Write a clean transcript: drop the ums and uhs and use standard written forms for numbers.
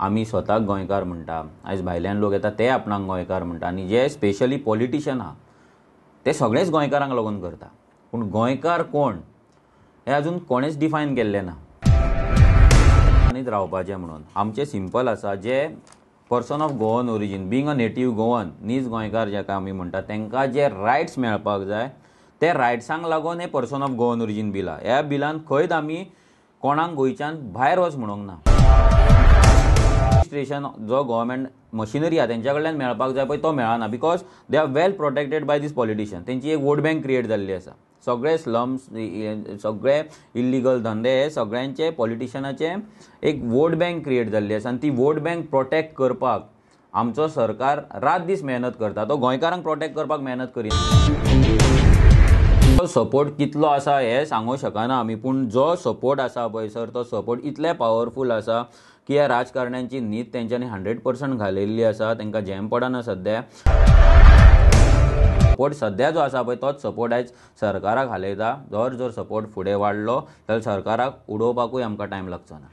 आमी स्वताक गोंयकार म्हणटा, आयज भायल्यान लोक येता ते आपणाक गोंयकार म्हणटा आनी जे स्पेशली पॉलिटिशियन आहा ते सगळेच गोंयकारांक लागून करता. पूण गोंयकार कोण हें अजून कोणेच डिफायन केल्लें ना. आनीच रावपाचें म्हणून आमचें सिंपल आसा, जे person of Goan origin being a native Goan नीज गोंयकार जेका आमी म्हणटा तांकां जे रायट्स मेळपाक जाय ते रायट्सांक लागून हें पर्सन ऑफ गोवन ओरिजीन बील आहा. ह्या बिलान खंयच आमी कोणाक गोंयच्यान भायर वच म्हणूंक ना. रजिस्ट्रेशन जो गव्हर्मेंट मशिनरी आहा तेंच्या कडल्यान मेळपाक जाय पळय तो मेळना, because they are well protected by these politician. तेंची एक वोट बँक क्रिएट जाल्ली आसा. सगळे स्लम्स, सगळे इल्लिगल धंदे, हे सगळ्यांचे पॉलिटिशियनाचे एक वोट बँक क्रिएट जाल्ली आसा आनी ती वोट बँक प्रोटेक्ट करपाक आमचो सरकार रात दीस मेहनत करता. तो गोंयकारांक प्रोटेक्ट करपाक मेहनत करिना. सपोर्ट कितलो आसा हे सांगूंक शकना आमी, पूण जो सपोर्ट आसा पळय सर, तो सपोर्ट इतले पावरफूल आसा की ह्या राजकारण्यांची न्हीद तेंच्यांनी 100% घालयल्ली आसा. तांकां झेम पडना सद्या. सपोर्ट सद्या जो आसा पळय तोच सपोर्ट आयज सरकाराक हालयता. जर सपोर्ट फुडें वाडलो जाल्यार सरकाराक उडोवपाकूय आमकां टायम लागचो ना.